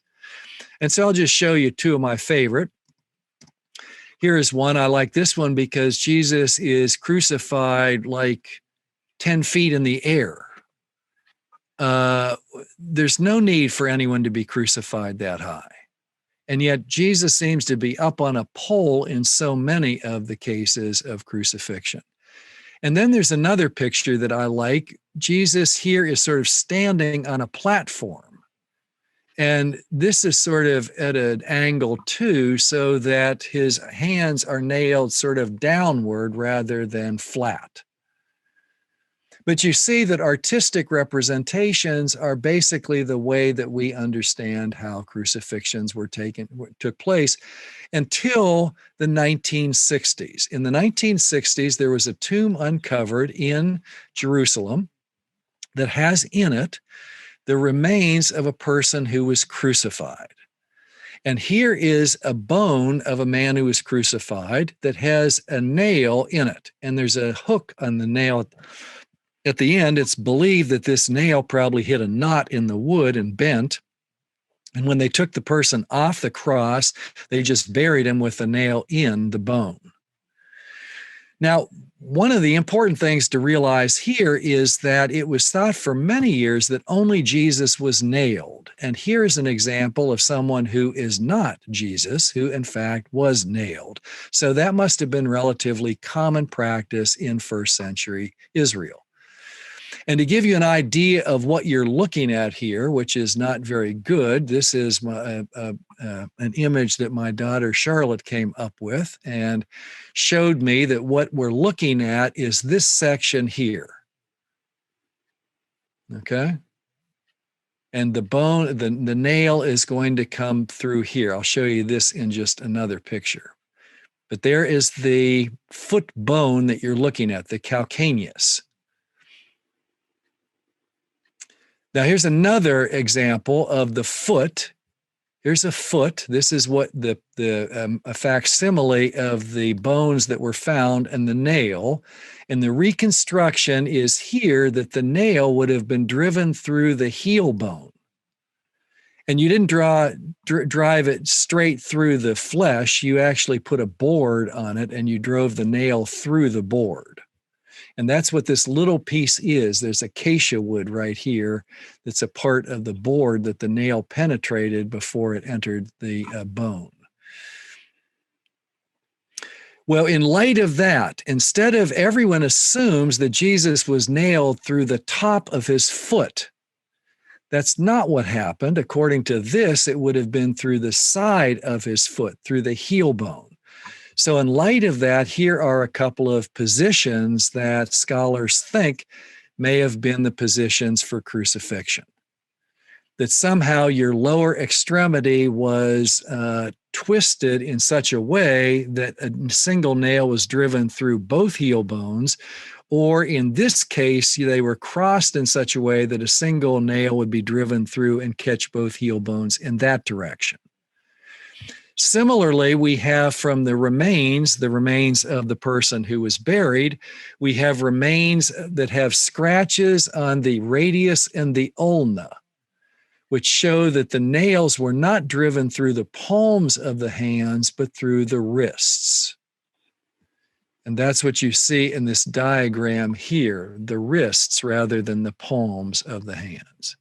And so I'll just show you two of my favorite. Here is one. I like this one because Jesus is crucified like 10 feet in the air. There's no need for anyone to be crucified that high. And yet Jesus seems to be up on a pole in so many of the cases of crucifixion. And then there's another picture that I like. Jesus here is sort of standing on a platform. And this is sort of at an angle too, so that his hands are nailed sort of downward rather than flat. But you see that artistic representations are basically the way that we understand how crucifixions took place until the 1960s. In the 1960s, there was a tomb uncovered in Jerusalem that has in it the remains of a person who was crucified. And here is a bone of a man who was crucified that has a nail in it. And there's a hook on the nail at the end. It's believed that this nail probably hit a knot in the wood and bent. And when they took the person off the cross, they just buried him with the nail in the bone. Now, one of the important things to realize here is that it was thought for many years that only Jesus was nailed. And here's an example of someone who is not Jesus, who in fact was nailed. So that must have been relatively common practice in first century Israel. And to give you an idea of what you're looking at here, which is not very good, this is an image that my daughter Charlotte came up with and showed me that what we're looking at is this section here. Okay? And the bone, the nail is going to come through here. I'll show you this in just another picture. But there is the foot bone that you're looking at, the calcaneus. Now, here's another example of the foot. Here's a foot. This is what a facsimile of the bones that were found and the nail. And the reconstruction is here that the nail would have been driven through the heel bone. And you didn't drive it straight through the flesh. You actually put a board on it and you drove the nail through the board. And that's what this little piece is. There's acacia wood right here that's a part of the board that the nail penetrated before it entered the bone. Well, in light of that, instead of everyone assumes that Jesus was nailed through the top of his foot, that's not what happened. According to this, it would have been through the side of his foot, through the heel bone. So in light of that, here are a couple of positions that scholars think may have been the positions for crucifixion. That somehow your lower extremity was twisted in such a way that a single nail was driven through both heel bones, or in this case, they were crossed in such a way that a single nail would be driven through and catch both heel bones in that direction. Similarly, we have from the remains of the person who was buried, we have remains that have scratches on the radius and the ulna, which show that the nails were not driven through the palms of the hands, but through the wrists. And that's what you see in this diagram here, the wrists rather than the palms of the hands.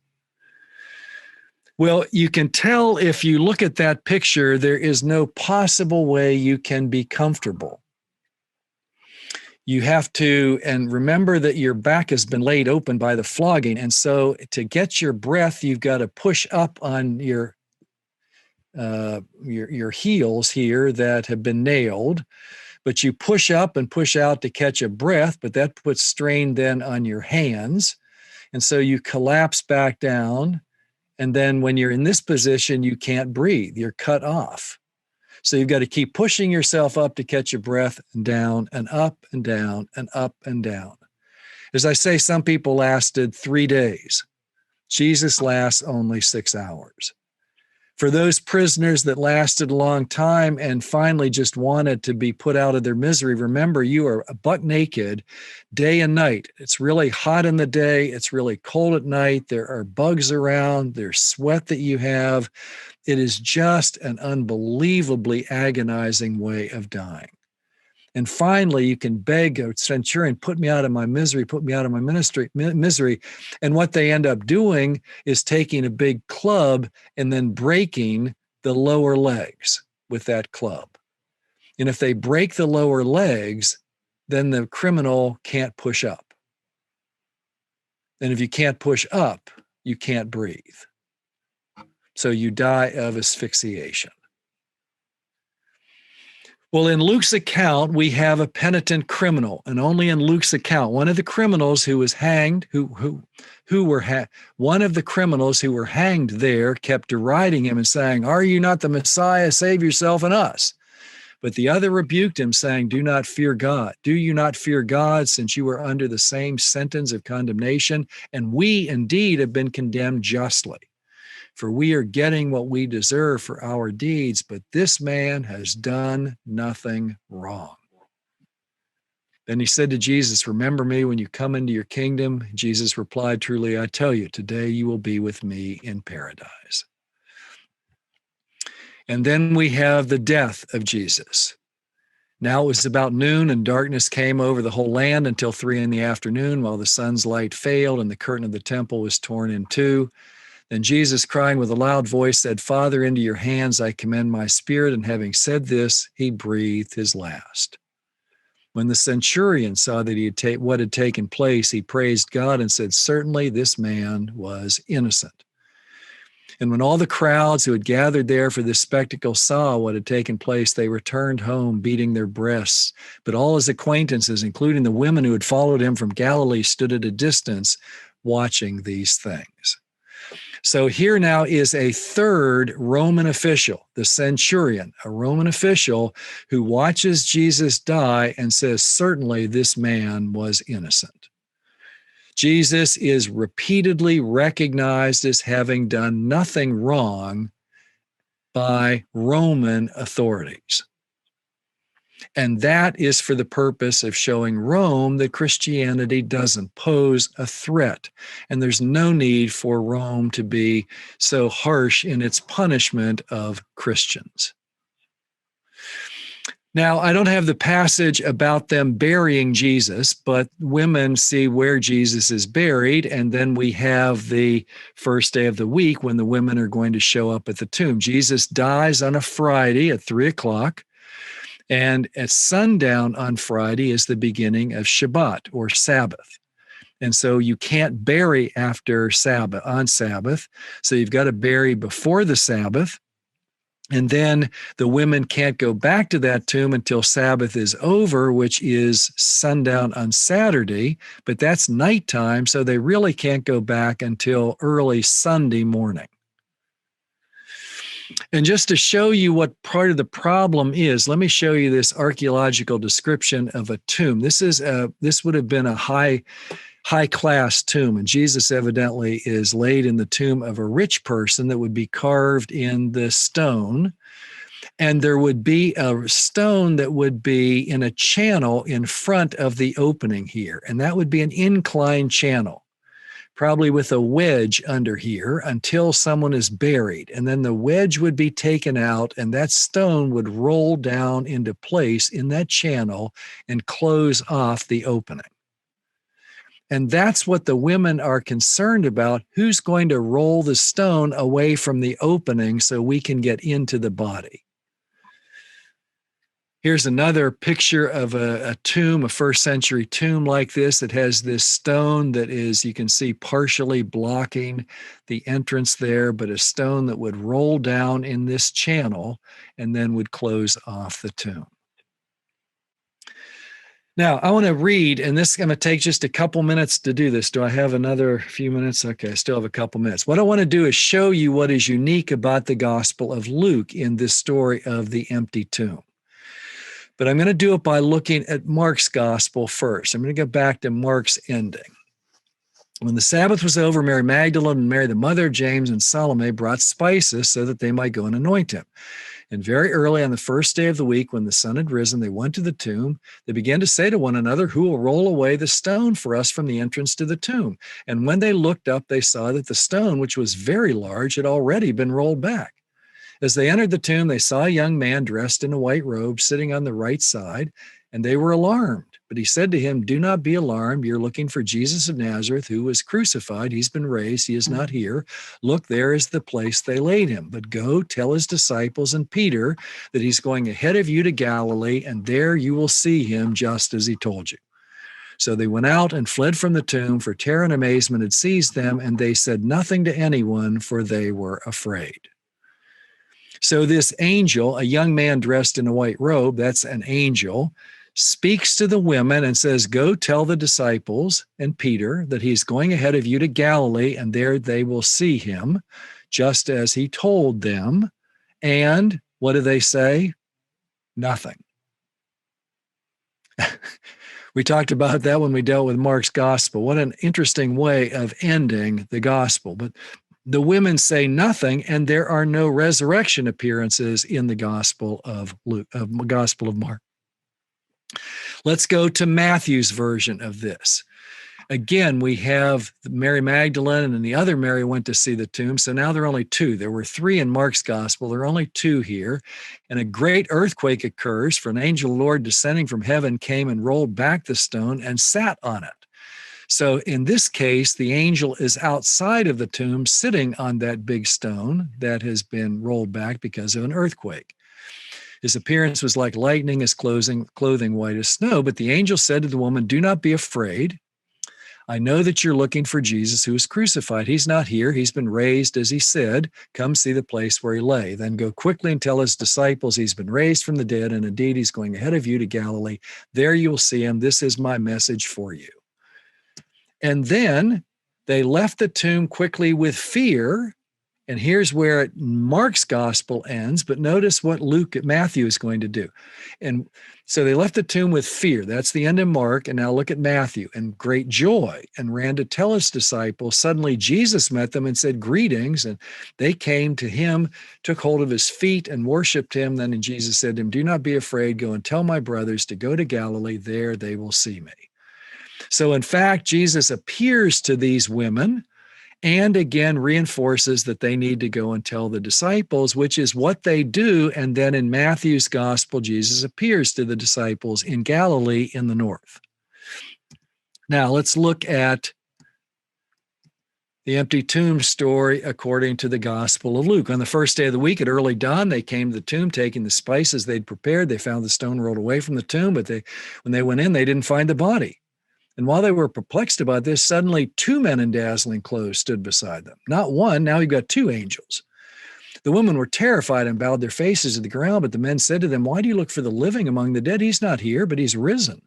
Well, you can tell if you look at that picture, there is no possible way you can be comfortable. You have to, and remember that your back has been laid open by the flogging. And so to get your breath, you've got to push up on your heels here that have been nailed. but you push up and push out to catch a breath, but that puts strain then on your hands. And so you collapse back down. And then when you're in this position, you can't breathe. You're cut off. So you've got to keep pushing yourself up to catch your breath, and down and up and down and up and down. As I say, some people lasted 3 days. Jesus lasts only 6 hours. For those prisoners that lasted a long time and finally just wanted to be put out of their misery, remember, you are buck naked day and night. It's really hot in the day. It's really cold at night. There are bugs around. There's sweat that you have. It is just an unbelievably agonizing way of dying. And finally, you can beg a centurion, put me out of my misery, put me out of my misery. And what they end up doing is taking a big club and then breaking the lower legs with that club. And if they break the lower legs, then the criminal can't push up. And if you can't push up, you can't breathe. So you die of asphyxiation. Well, in Luke's account, we have a penitent criminal, and only in Luke's account, one of the criminals who was hanged, one of the criminals who were hanged there kept deriding him and saying, "Are you not the Messiah? Save yourself and us." But the other rebuked him, saying, "Do not fear God. Do you not fear God, since you are under the same sentence of condemnation? And we indeed have been condemned justly. For we are getting what we deserve for our deeds, but this man has done nothing wrong." Then he said to Jesus, "Remember me when you come into your kingdom." Jesus replied, "Truly, I tell you, today you will be with me in paradise." And then we have the death of Jesus. Now it was about noon, and darkness came over the whole land until 3 p.m, while the sun's light failed and the curtain of the temple was torn in two. Then Jesus, crying with a loud voice, said, "Father, into your hands I commend my spirit." And having said this, he breathed his last. When the centurion saw that what had taken place, he praised God and said, "Certainly this man was innocent." And when all the crowds who had gathered there for this spectacle saw what had taken place, they returned home, beating their breasts. But all his acquaintances, including the women who had followed him from Galilee, stood at a distance watching these things. So here now is a third Roman official, the centurion, a Roman official who watches Jesus die and says, "Certainly this man was innocent." Jesus is repeatedly recognized as having done nothing wrong by Roman authorities. And that is for the purpose of showing Rome that Christianity doesn't pose a threat. And there's no need for Rome to be so harsh in its punishment of Christians. Now, I don't have the passage about them burying Jesus, but women see where Jesus is buried, and then we have the first day of the week when the women are going to show up at the tomb. Jesus dies on a Friday at 3 o'clock. And at sundown on Friday is the beginning of Shabbat or Sabbath. And so you can't bury after Sabbath, on Sabbath. So you've got to bury before the Sabbath. And then the women can't go back to that tomb until Sabbath is over, which is sundown on Saturday. But that's nighttime, so they really can't go back until early Sunday morning. And just to show you what part of the problem is, let me show you this archaeological description of a tomb. This would have been a high class tomb, and Jesus evidently is laid in the tomb of a rich person that would be carved in the stone. And there would be a stone that would be in a channel in front of the opening here, and that would be an inclined channel, probably with a wedge under here until someone is buried. And then the wedge would be taken out and that stone would roll down into place in that channel and close off the opening. And that's what the women are concerned about. Who's going to roll the stone away from the opening so we can get into the body? Here's another picture of a tomb, a first century tomb like this. It has this stone that is, you can see, partially blocking the entrance there, but a stone that would roll down in this channel and then would close off the tomb. Now, I want to read, and this is going to take just a couple minutes to do this. Do I have another few minutes? Okay, I still have a couple minutes. What I want to do is show you what is unique about the Gospel of Luke in this story of the empty tomb. But I'm going to do it by looking at Mark's Gospel first. I'm going to go back to Mark's ending. When the Sabbath was over, Mary Magdalene and Mary, the mother of James, and Salome brought spices so that they might go and anoint him. And very early on the first day of the week, when the sun had risen, they went to the tomb. They began to say to one another, "Who will roll away the stone for us from the entrance to the tomb?" And when they looked up, they saw that the stone, which was very large, had already been rolled back. As they entered the tomb, they saw a young man dressed in a white robe sitting on the right side, and they were alarmed. But he said to him, "Do not be alarmed. You're looking for Jesus of Nazareth, who was crucified. He's been raised. He is not here. Look, there is the place they laid him. But go tell his disciples and Peter that he's going ahead of you to Galilee, and there you will see him just as he told you." So they went out and fled from the tomb, for terror and amazement had seized them, and they said nothing to anyone, for they were afraid. So this angel, a young man dressed in a white robe, that's an angel, speaks to the women and says, "Go tell the disciples and Peter that he's going ahead of you to Galilee, and there they will see him, just as he told them." And what do they say? Nothing. We talked about that when we dealt with Mark's gospel. What an interesting way of ending the gospel. But the women say nothing, and there are no resurrection appearances in the gospel of Luke, gospel of Mark. Let's go to Matthew's version of this. Again, we have Mary Magdalene and the other Mary went to see the tomb. So now there are only two. There were three in Mark's gospel. There are only two here. And a great earthquake occurs, for an angel of the Lord descending from heaven came and rolled back the stone and sat on it. So in this case, the angel is outside of the tomb sitting on that big stone that has been rolled back because of an earthquake. His appearance was like lightning, his clothing white as snow. But the angel said to the woman, "Do not be afraid. I know that you're looking for Jesus who was crucified. He's not here. He's been raised, as he said. Come see the place where he lay. Then go quickly and tell his disciples he's been raised from the dead, and indeed he's going ahead of you to Galilee. There you'll see him. This is my message for you." And then they left the tomb quickly with fear. And here's where Mark's gospel ends, but notice what Matthew is going to do. And so they left the tomb with fear. That's the end of Mark. And now look at Matthew. And great joy, and ran to tell his disciples. Suddenly Jesus met them and said, "Greetings." And they came to him, took hold of his feet and worshiped him. Then Jesus said to him, "Do not be afraid. Go and tell my brothers to go to Galilee. There they will see me." So in fact, Jesus appears to these women and again reinforces that they need to go and tell the disciples, which is what they do. And then in Matthew's gospel, Jesus appears to the disciples in Galilee in the north. Now let's look at the empty tomb story according to the Gospel of Luke. On the first day of the week at early dawn, they came to the tomb taking the spices they'd prepared. They found the stone rolled away from the tomb, but when they went in, they didn't find the body. And while they were perplexed about this, suddenly two men in dazzling clothes stood beside them. Not one, now you've got two angels. The women were terrified and bowed their faces to the ground, but the men said to them, "Why do you look for the living among the dead? He's not here, but he's risen.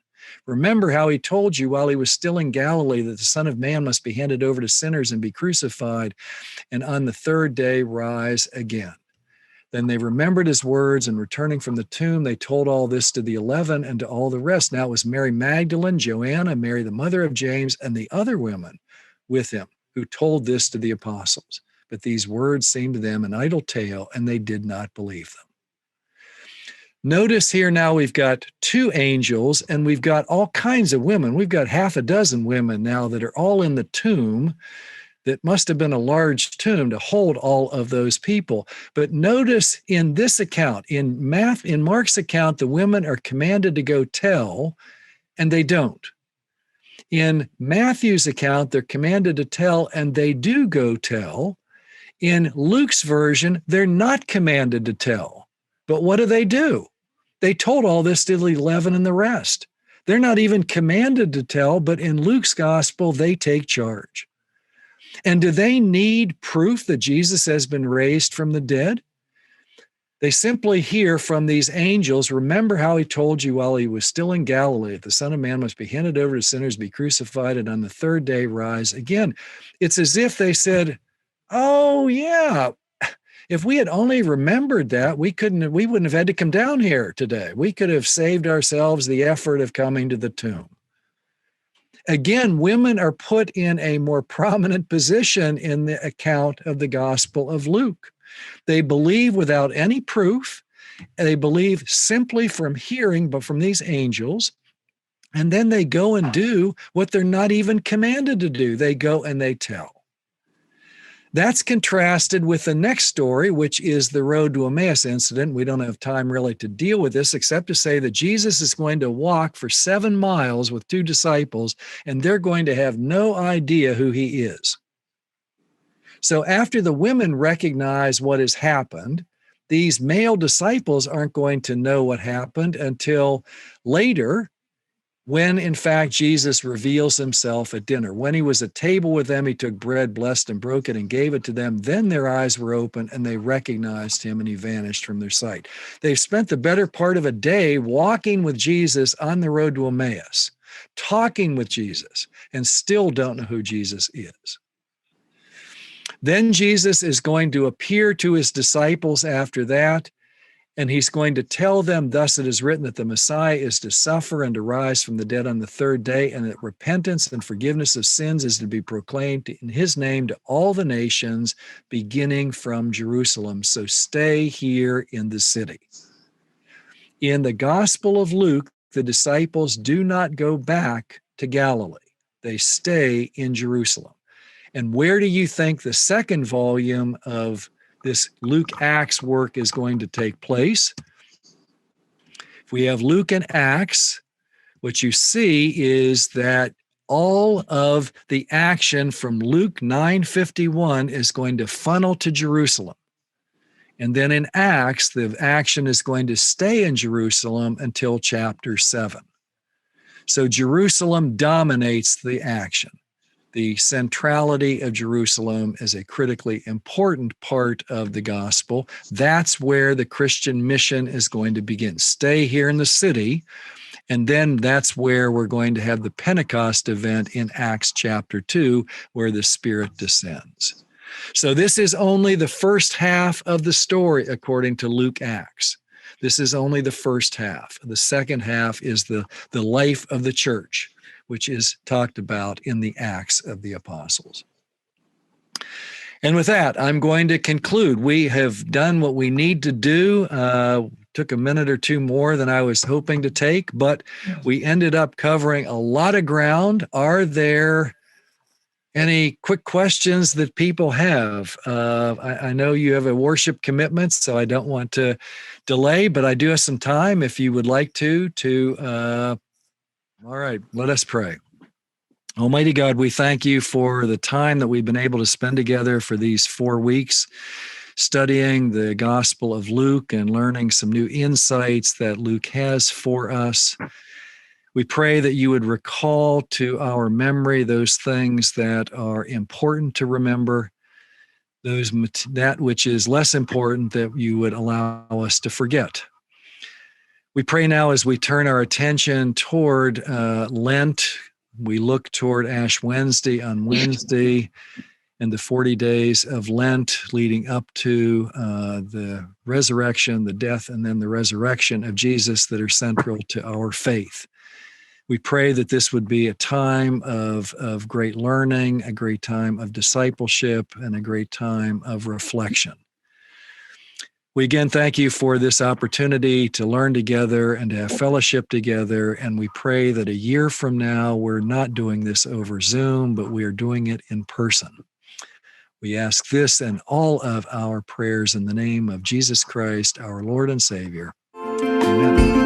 Remember how he told you while he was still in Galilee that the Son of Man must be handed over to sinners and be crucified, and on the third day rise again." Then they remembered his words, and returning from the tomb, they told all this to the 11 and to all the rest. Now it was Mary Magdalene, Joanna, Mary the mother of James, and the other women with him who told this to the apostles. But these words seemed to them an idle tale, and they did not believe them. Notice here now we've got two angels, and we've got all kinds of women. We've got half a dozen women now that are all in the tomb. That must have been a large tomb to hold all of those people. But notice in this account, in Mark's account, the women are commanded to go tell, and they don't. In Matthew's account, they're commanded to tell, and they do go tell. In Luke's version, they're not commanded to tell. But what do? They told all this to the 11 and the rest. They're not even commanded to tell, but in Luke's gospel, they take charge. And do they need proof that Jesus has been raised from the dead? They simply hear from these angels, remember how he told you while he was still in Galilee, that the Son of Man must be handed over to sinners, be crucified, and on the third day rise again. It's as if they said, oh, yeah, if we had only remembered that, we wouldn't have had to come down here today. We could have saved ourselves the effort of coming to the tomb. Again, women are put in a more prominent position in the account of the Gospel of Luke. They believe without any proof. They believe simply from hearing, but from these angels. And then they go and do what they're not even commanded to do. They go and they tell. That's contrasted with the next story, which is the road to Emmaus incident. We don't have time really to deal with this, except to say that Jesus is going to walk for 7 miles with 2 disciples, and they're going to have no idea who he is. So after the women recognize what has happened, these male disciples aren't going to know what happened until later, when in fact Jesus reveals himself at dinner. When he was at table with them, he took bread, blessed and broke it, and gave it to them. Then their eyes were open and they recognized him, and he vanished from their sight. They've spent the better part of a day walking with Jesus on the road to Emmaus, talking with Jesus, and still don't know who Jesus is. Then Jesus is going to appear to his disciples after that, and he's going to tell them, thus it is written that the Messiah is to suffer and to rise from the dead on the third day, and that repentance and forgiveness of sins is to be proclaimed in his name to all the nations, beginning from Jerusalem. So stay here in the city. In the Gospel of Luke, the disciples do not go back to Galilee. They stay in Jerusalem. And where do you think the second volume of this Luke Acts work is going to take place? If we have Luke and Acts, what you see is that all of the action from Luke 9:51 is going to funnel to Jerusalem. And then in Acts, the action is going to stay in Jerusalem until chapter 7. So Jerusalem dominates the action. The centrality of Jerusalem is a critically important part of the gospel. That's where the Christian mission is going to begin. Stay here in the city, and then that's where we're going to have the Pentecost event in Acts chapter 2, where the Spirit descends. So this is only the first half of the story, according to Luke Acts. This is only the first half. The second half is the life of the church, which is talked about in the Acts of the Apostles. And with that, I'm going to conclude. We have done what we need to do. Took a minute or two more than I was hoping to take, but we ended up covering a lot of ground. Are there any quick questions that people have? I know you have a worship commitment, so I don't want to delay, but I do have some time if you would like to all right, let us pray. Almighty God, we thank you for the time that we've been able to spend together for these 4 weeks, studying the Gospel of Luke and learning some new insights that Luke has for us. We pray that you would recall to our memory those things that are important to remember, that which is less important that you would allow us to forget. We pray now as we turn our attention toward Lent. We look toward Ash Wednesday on Wednesday and the 40 days of Lent leading up to the resurrection, the death, and then the resurrection of Jesus that are central to our faith. We pray that this would be a time of great learning, a great time of discipleship, and a great time of reflection. We again thank you for this opportunity to learn together and to have fellowship together, and we pray that a year from now, we're not doing this over Zoom, but we are doing it in person. We ask this and all of our prayers in the name of Jesus Christ, our Lord and Savior. Amen.